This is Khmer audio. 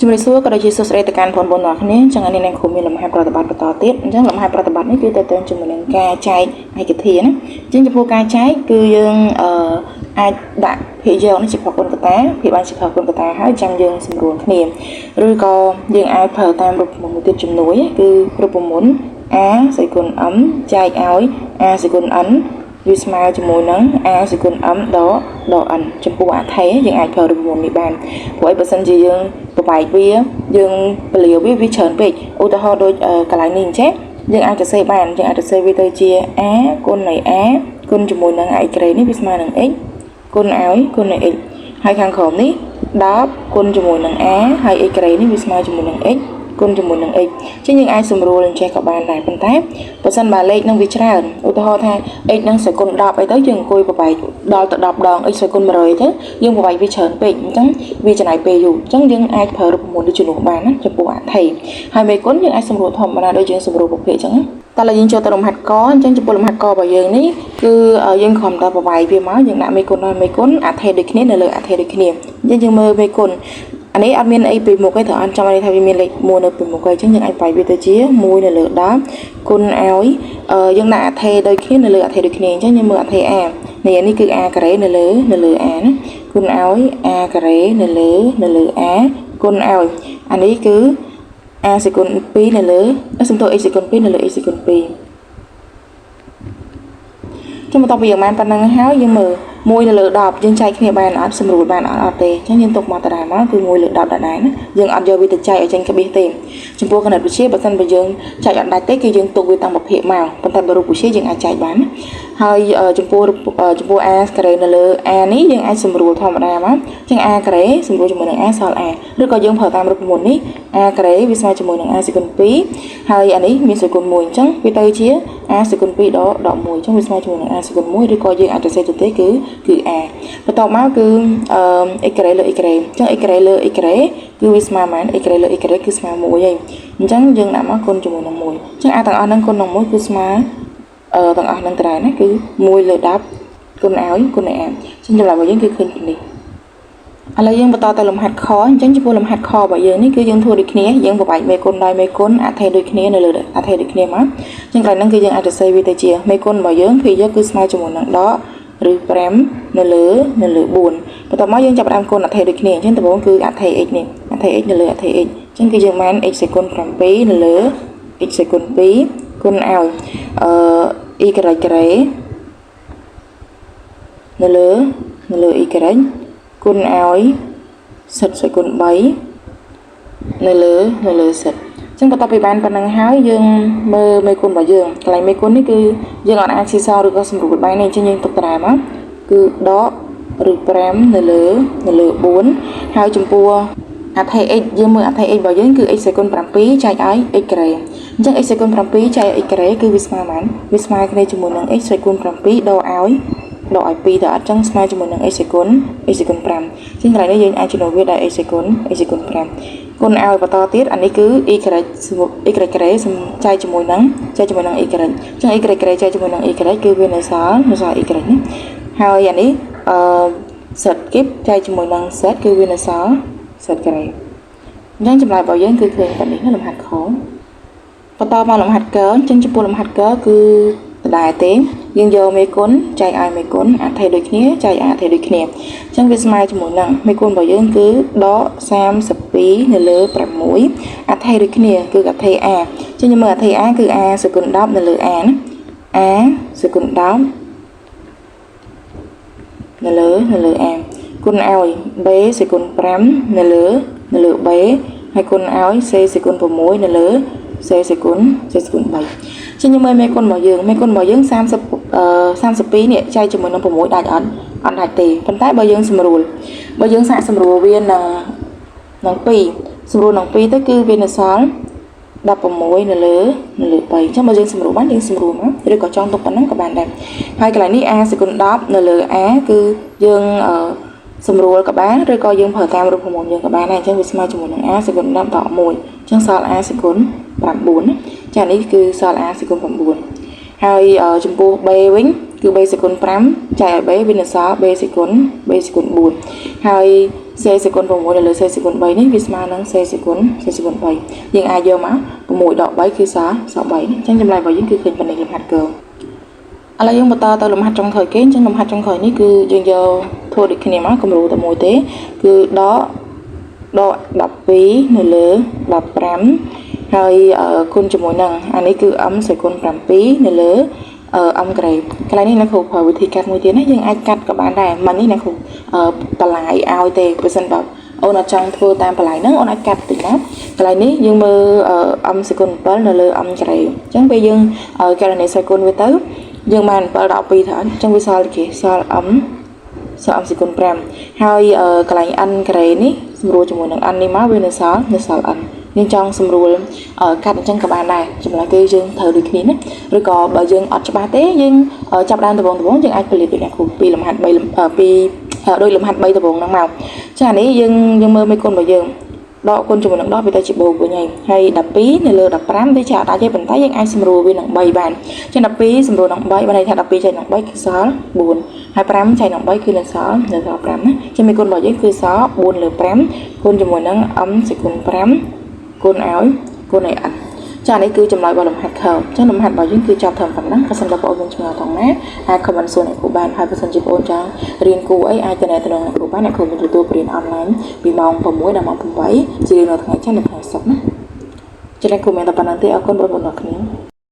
ជំរាបសួរក៏ដូចជាសួស្តីទៅកាន់បងប្អូនទាំងអស់គ្នាចឹងនេះនឹងគ្រូមានលំហាត់ប្រតិបត្តិបន្តទៀតអញ្ចឹងលំហាត់ប្រតិបត្តិនេះគឺទៅតាមជាមួយនឹងការចែកឯកធាតុណាអញ្ចឹងចំពោះការចែកគឺយើងអាចដាក់ភាគយកនេះជាប្រគុណកតាភាគបានជាប្រគុណកតាហើយចាំយើងសម្រួលគ្នាឬក៏យើងអាចប្រើតាមរូបមន្តមួយទៀតជំនួយគឺរូបមន្ត a សេគុណ m ចែកឲ្យ a សេគុណ n វាស្មើជាមួយនឹង a សេគុណ m ដក n ចំពោះអថេយើងអាចប្រើរូបមន្តនេះបានព្រោះឯបើសិនជាយើងប្របែកវាយើងពលាវាច្រើនពេកឧទាហរណ៍ដូចកន្លែងនេះអញ្ចឹងយើងអាចសរសេរបានយើងអាចសរសេរវាទៅជា a គុណនៃ a គុណជាមួយនឹង x ក្រេនេះវាស្មើនឹង x គុណឲ្យគុណនៃ x ហើយខាងក្រោមនេះ10គុណជាមួយនឹង a ហើយ x ក្រេនេះវាស្មើជាមួយនឹង x គុណជាមួយនឹង x ចឹងយើងអាចសម្រួលចេះក៏បានដែរប៉ុន្តែបើសិនបើលេខនឹងវាច្រើនឧទាហរណ៍ថា x នឹងសេគុណ10អីទៅយើងអង្គុយប្របែកដល់ទៅ10ដង x សេគុណ100ទៅយើងប្របែកវាច្រើនពេកអញ្ចឹងវាចំណាយពេលយូរអញ្ចឹងយើងអាចប្រើរូបមន្តនេះជំនួសបានណាចំពោះអថេហើយមេគុណយើងអាចសម្រួលធម្មតាដូចយើងសម្រួលប្រភេទអញ្ចឹងតែឡើយយើងចូលទៅលំហាត់កអញ្ចឹងចំពោះលំហាត់ករបស់យើងនេះគឺយើងគ្រាន់តែប្របែកវាមកយើងដាក់មេគុណដល់មេគុណអថេដូចគ្នានៅលើអថេដូចគ្នាអញ្ចឹងយើងមើលមេគុណអានេះអត់មានអីពីមុខទេត្រូវអត់ចាំឲ្យថាវាមានលេខ1នៅពីមុខអញ្ចឹងយើងអាចបែកវាទៅជា1នៅលើ10គុណឲ្យយើងដាក់អថេដូចគ្នានៅលើអថេដូចគ្នាអញ្ចឹងយើងមើលអថេ a នេះគឺ a ការ៉េនៅលើ a ណាគុណឲ្យ a ការ៉េនៅលើ a គុណឲ្យអានេះគឺ a សេគុណ2នៅលើសំទោស x សេគុណ2នៅលើ x សេគុណ2ចាំបន្តពីយើងបានប៉ុណ្ណឹងហើយយើងមើល1នៅលើ10យើងចែកគ្នាបានអត់សម្រួលបានអត់ទេអញ្ចឹងយើងទុកមកតារាមកគឺ1លើ10ដដែលណាយើងអត់យកវាទៅចែកឲ្យចេញក្បៀសទេចំពោះគណិតវិទ្យាបើសិនបើយើងចែកអត់ដាច់ទេគឺយើងទុកវាតាំងប្រភេទមកប៉ុន្តែបើរូបវិទ្យាយើងអាចចែកបានហើយចំពោះ a ការ៉េនៅលើ a នេះយើងអាចសម្រួលធម្មតាមកអញ្ចឹង a ការ៉េសម្រួលជាមួយនឹង a សល់ a ឬក៏យើងប្រើតាមរូបមន្តនេះ a ការ៉េវាស្មើជាមួយនឹង a សេគុណ2ហើយអានេះមានសេគុណ1អញ្ចឹងវាទៅជា a សេគុណ2ដក1អញ្ចឹងវាស្មើជាមួយនឹង a សេគុណ1ឬក៏យើងអាចសរសេរទៅទេគឺ a បន្ទាប់មកគឺx ការ៉េលើ x ការ៉េអញ្ចឹង x ការ៉េលើ x ការ៉េគឺវាស្មើប៉ុន្មាន x ការ៉េលើ x ការ៉េគឺស្មើ1ហើយអញ្ចឹងយើងដាក់មកគុណជាមួយនឹង1អញ្ចឹង a ទាំងអស់ហ្នឹងគុណនឹង1គឺស្មើទាំងអស់ហ្នឹងត្រែណាគឺ1លើ10គុណឲ្យគុណនៃ a អញ្ចឹងចម្លើយរបស់យើងគឺឃើញនេះឥឡូវយើងបន្តទៅលំហាត់ខអញ្ចឹងចំពោះលំហាត់ខរបស់យើងនេះគឺយើងធ្វើដូចគ្នាយើងប្របែកមេគុណដោយមេគុណអថេដូចគ្នានៅលើអថេដូចគ្នាមកអញ្ចឹងកន្លែងហ្នឹងគឺយើងអាចសរសេរវាទៅជាមេគុណរបស់យើងភាគយកគឺស្មើជាមួយនឹងដកឬ5នៅលើ4បន្ទាប់មកយើងចាប់ផ្ដើមគុណអថេដូចគ្នាអញ្ចឹងដំបូងគឺអថេ x នេះអថេ x នៅលើអថេ x អញ្ចឹងគឺយើងបាន x សេគុណ7នៅលើ x សេគុណ2គុណឲ្យy ការ៉េនៅលើ y ការ៉េគុណឲ្យ10សេគុណ3នៅលើ10អញ្ចឹងបន្ទាប់ពីបានប៉ុណ្ណឹងហើយយើងមើលមេគុណរបស់យើងកន្លែងមេគុណនេះគឺយើងអាចស៊ីសឬក៏សម្រួលបានទេអញ្ចឹងយើងទុកតារាមកគឺដកឬ5នៅលើ4ហើយចំពោះអថេ x យើងមើលអថេ x របស់យើងគឺ x សេគុណ7ចែកឲ្យ x ការ៉េអញ្ចឹង x សេគុណ7ចែកឲ្យ x ការ៉េគឺវាស្មើប៉ុន្មានវាស្មើគ្នាជាមួយនឹង x សេគុណ7ដកឲ្យ2ទៅអត់ចឹងស្មើជាមួយនឹង x សេគុណ5អញ្ចឹងកន្លែងនេះយើងអាចជំនួសវាដោយ x សេគុណ5គុណឲ្យបន្តទៀតអានេះគឺ y ការ៉េការ៉េចែកជាមួយនឹង y ការ៉េអញ្ចឹង y ការ៉េចែកជាមួយនឹង y ការ៉េគឺវានៅសល់ y ការ៉េនេះហើយអានេះz គីបចែកជាមួយនឹង z គឺវានៅសល់ z ការ៉េអញ្ចឹងចម្លើយរបស់យើងគឺឃើញប៉ុណ្នេះលំហាត់ខបន្តមកលំហាត់កអញ្ចឹងចំពោះលំហាត់កគឺដដែលទេយើងយកមេគុណចែកឲ្យមេគុណអថេដូចគ្នាចែកអថេដូចគ្នាអញ្ចឹងវាស្មើជាមួយនឹងមេគុណរបស់យើងគឺដក32នៅលើ6អថេដូចគ្នាគឺអថេ a អញ្ចឹងយើងមើលអថេ a គឺ a សេគុណ10នៅលើ a ណា a សេគុណ10នៅលើ a គុណឲ្យ b សេគុណ5នៅលើ b ហើយគុណឲ្យ c សេគុណ6នៅលើ c សេគុណ3ចឹងយើងមើលមេគុណរបស់យើង32នេះចែកជាមួយនឹង6ដាច់អត់ដាច់ទេប៉ុន្តែបើយើងសម្រួលសាកសម្រួលវានឹង2សម្រួលនឹង2ទៅគឺវានៅសល់16នៅលើ3អញ្ចឹងបើយើងសម្រួលបានយើងសម្រួលមកឬក៏ចង់ទុកប៉ុណ្ណឹងក៏បានដែរហើយកន្លែងនេះ a សេគុណ10នៅលើ a គឺយើងសម្រួលក៏បានឬក៏យើងប្រើតាមរូបមន្តយើងក៏បានដែរអញ្ចឹងវាស្មើជាមួយនឹង a សេគុណ10ដក1អញ្ចឹងសល់ a សេគុណ9ចានេះគឺសល់ a សេគុណ9ហើយចំពោះ b វិញ គឺ b សេគុណ5ចែកឲ្យ b វានៅសល់ b សេគុណ4ហើយ c សេគុណ6នៅលើ c សេគុណ3នេះវាស្មើនឹង c សេគុណ3យើងអាចយកមក6ដក3គឺសល់3អញ្ចឹងចម្លើយរបស់យើងគឺឃើញប៉ុណ្ណេះលំហាត់កើឥឡូវយើងបន្តទៅលំហាត់ចុងក្រោយគេអញ្ចឹងលំហាត់ចុងក្រោយនេះគឺយើងយកធ្វើដូចគ្នាមកគំរូតែមួយទេគឺដក12នៅលើ15ហើយគុណជាមួយនឹងអានេះគឺ m សេគុណ7នៅលើ m ក្រេបកន្លែងនេះអ្នកគ្រូប្រើវិធីកាត់មួយទៀតណាយើងអាចកាត់ក៏បានដែរមិននេះអ្នកគ្រូបន្លាយឲ្យទេបើសិនបើអូនអត់ចង់ធ្វើតាមបន្លាយហ្នឹងអូនអាចកាត់តិចណាកន្លែងនេះយើងមើល m សេគុណ7នៅលើ m ក្រេបអញ្ចឹងពេលយើងករណីសេគុណវាទៅយើងបាន7ដល់2ទៅអញ្ចឹងវាសល់គេសល់ m សេគុណ5ហើយកន្លែង n ក្រេនេះសម្រួលជាមួយនឹង n នេះមកវានៅសល់ n យើងចង់សម្រួលកាត់អញ្ចឹងក៏បានដែរចម្លើយគឺយើងត្រូវដូចគ្នាណាឬក៏បើយើងអត់ច្បាស់ទេយើងចាប់ដើមដំបូងយើងអាចពលិតដូចអ្នកគ្រូពីលំហាត់3ដោយលំហាត់3ដំបូងហ្នឹងមកចាអានេះយើងមើលមេគុណរបស់យើងដកគុណជាមួយនឹង10វាទៅជាបូកវិញហើយ12នៅលើ15វាជាអត់អាចទេប៉ុន្តែយើងអាចសម្រួលវានឹង3បានអញ្ចឹង12សម្រួលនឹង3បានន័យថា12ចែកនឹង3គឺសល់4ហើយ5ចែកនឹង3គឺនៅសល់5ណាអញ្ចឹងមេគុណរបស់យើងគឺសល់4លើ5គុណជាមួយនឹង m សេគុណ5គុណឲ្យn ចានេះគឺចម្លើយរបស់លំហាត់ខើអញ្ចឹងលំហាត់របស់យើងគឺចប់ត្រឹមប៉ុណ្ណឹងបើសិនបើបងប្អូនមានឆ្ងល់ត្រង់ណាអាច comment សួរអ្នកគ្រូបានហើយបើសិនជាបងប្អូនចង់រៀនគួរអីអាចទៅអ្នកគ្រូបានអ្នកគ្រូមានទទួលរៀនអនឡាញពីម៉ោង6ដល់ម៉ោង8ជារៀងរាល់ថ្ងៃច័ន្ទនិងថ្ងៃសុក្រណាចាអ្នកគ្រូមានតែប៉ុណ្្នឹងទេអរគុណបងប្អូនទាំងអស់គ្នា